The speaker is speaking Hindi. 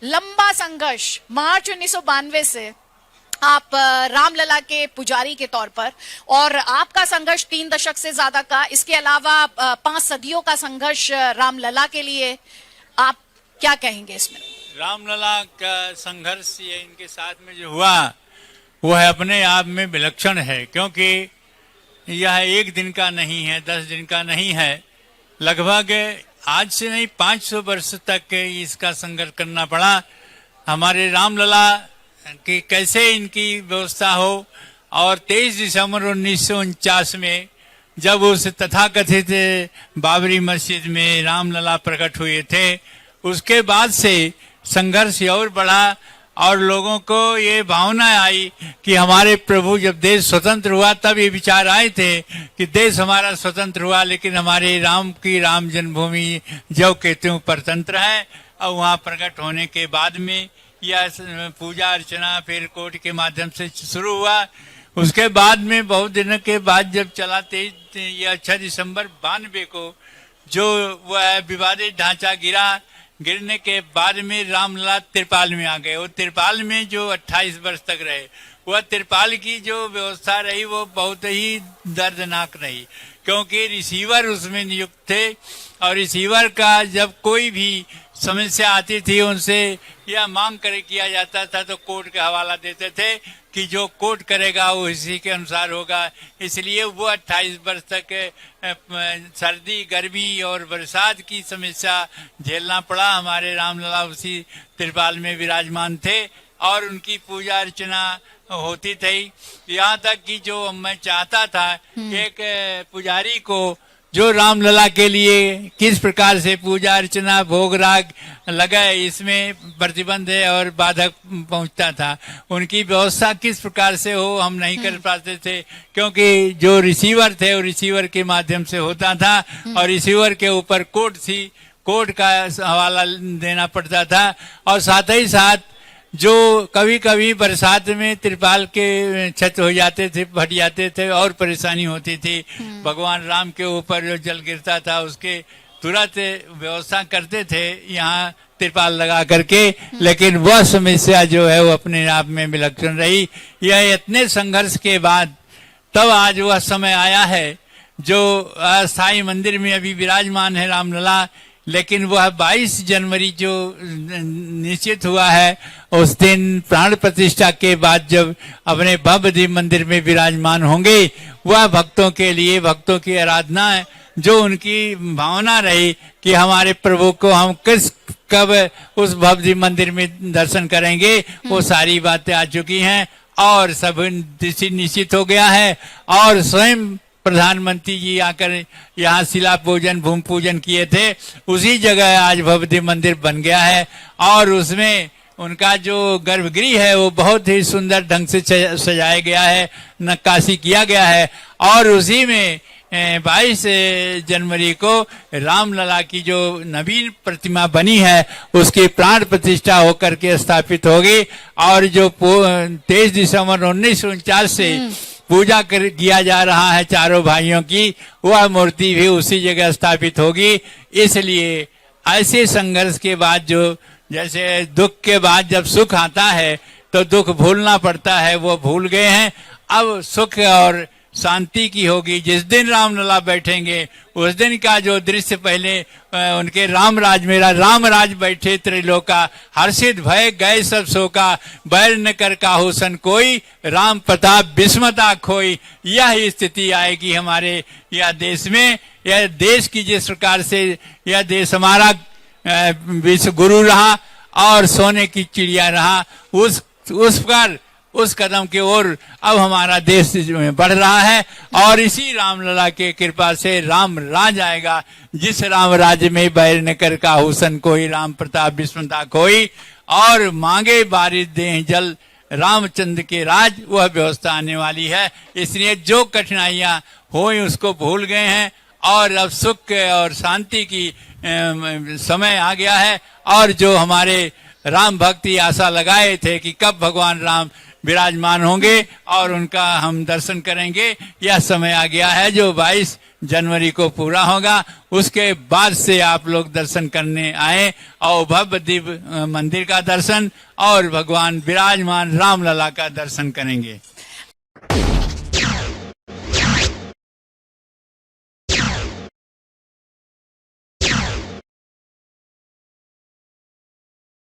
लंबा संघर्ष मार्च 1992 से आप रामलला के पुजारी के तौर पर, और आपका संघर्ष 3 दशक से ज्यादा का, इसके अलावा 5 सदियों का संघर्ष रामलला के लिए, आप क्या कहेंगे इसमें? रामलला का संघर्ष ये इनके साथ में जो हुआ वो है अपने आप में विलक्षण है, क्योंकि यह 1 दिन का नहीं है, 10 दिन का नहीं है, लगभग आज से नहीं 500 वर्ष तक इसका संघर्ष करना पड़ा। हमारे रामलला कि कैसे इनकी व्यवस्था हो, और 23 दिसंबर 1949 में जब उस तथाकथित बाबरी मस्जिद में रामलला प्रकट हुए थे, उसके बाद से संघर्ष और बढ़ा और लोगों को ये भावना आई कि हमारे प्रभु जब देश स्वतंत्र हुआ तब ये विचार आए थे कि देश हमारा स्वतंत्र हुआ, लेकिन हमारे राम की राम जन्मभूमि जो के त्यों परतंत्र है। और वहाँ प्रकट होने के बाद में यह पूजा अर्चना फिर कोर्ट के माध्यम से शुरू हुआ। उसके बाद में बहुत दिनों के बाद जब चला 6 दिसंबर 92 को जो वह विवादित ढांचा गिरने के बाद में रामलला तिरपाल में आ गए। वो तिरपाल में जो 28 वर्ष तक रहे, वह तिरपाल की जो व्यवस्था रही वो बहुत ही दर्दनाक रही, क्योंकि रिसीवर उसमें नियुक्त थे, और रिसीवर का जब कोई भी समस्या आती थी उनसे यह मांग कर किया जाता था तो कोर्ट का हवाला देते थे कि जो कोर्ट करेगा वो इसी के अनुसार होगा। इसलिए वो 28 वर्ष तक सर्दी गर्मी और बरसात की समस्या झेलना पड़ा। हमारे रामलला उसी तिरपाल में विराजमान थे और उनकी पूजा अर्चना होती थी। यहाँ तक कि जो मैं चाहता था कि एक पुजारी को जो रामलला के लिए किस प्रकार से पूजा अर्चना भोग राग लगाए, इसमें प्रतिबंध है और बाधक पहुंचता था। उनकी व्यवस्था किस प्रकार से हो हम नहीं कर पाते थे, क्योंकि जो रिसीवर थे वो रिसीवर के माध्यम से होता था और रिसीवर के ऊपर कोर्ट थी, कोर्ट का हवाला देना पड़ता था। और साथ ही साथ जो कभी कभी बरसात में तिरपाल के छत हो जाते थे, फट जाते थे और परेशानी होती थी। भगवान राम के ऊपर जो जल गिरता था उसके तुरंत व्यवस्था करते थे यहाँ तिरपाल लगा करके, लेकिन वह समस्या जो है वो अपने आप में विलक्षण रही। यह इतने संघर्ष के बाद तब आज वह समय आया है जो अस्थाई मंदिर में अभी विराजमान है रामलला, लेकिन वह 22 जनवरी जो निश्चित हुआ है उस दिन प्राण प्रतिष्ठा के बाद जब अपने भव्य मंदिर में विराजमान होंगे, वह भक्तों के लिए, भक्तों की आराधना है, जो उनकी भावना रही कि हमारे प्रभु को हम कब उस भव्य मंदिर में दर्शन करेंगे, वो सारी बातें आ चुकी हैं और सब निश्चित हो गया है। और स्वयं प्रधानमंत्री जी आकर यहाँ शिला पूजन भूमि पूजन किए थे, उसी जगह आज भव्य मंदिर बन गया है और उसमें उनका जो गर्भगृह है वो बहुत ही सुंदर ढंग से सजाया गया है, नक्काशी किया गया है। और उसी में 22 जनवरी को रामलला की जो नवीन प्रतिमा बनी है उसकी प्राण प्रतिष्ठा होकर के स्थापित होगी। और जो 23 दिसंबर 1949 से पूजा किया जा रहा है चारों भाइयों की, वह मूर्ति भी उसी जगह स्थापित होगी। इसलिए ऐसे संघर्ष के बाद जो जैसे दुख के बाद जब सुख आता है तो दुख भूलना पड़ता है, वो भूल गए हैं। अब सुख और शांति की होगी। जिस दिन रामलला बैठेंगे उस दिन का जो दृश्य पहले उनके रामराज मेरा रामराज बैठे त्रिलोका, हर्षित भय गए सब शोका, बैर न कर काहू सन कोई, राम प्रताप विस्मता खोई। यह स्थिति आएगी हमारे यह देश में। यह देश की जिस प्रकार से यह देश हमारा विश्व गुरु रहा और सोने की चिड़िया रहा, उस पर उस कदम की ओर अब हमारा देश बढ़ रहा है। और इसी रामलला के कृपा से राम राज आएगा। जिस राम राज्य में बैर न कर काहू सन कोई, राम प्रताप विस्मता खोई, और मांगे बारिश दें जल रामचंद्र के राज, वह व्यवस्था आने वाली है। इसलिए जो कठिनाइयां हुई उसको भूल गए हैं और अब सुख और शांति की समय आ गया है। और जो हमारे राम भक्ति आशा लगाए थे कि कब भगवान राम विराजमान होंगे और उनका हम दर्शन करेंगे, यह समय आ गया है। जो 22 जनवरी को पूरा होगा। उसके बाद से आप लोग दर्शन करने आए और भव्य दिव्य मंदिर का दर्शन और भगवान विराजमान रामलला का दर्शन करेंगे।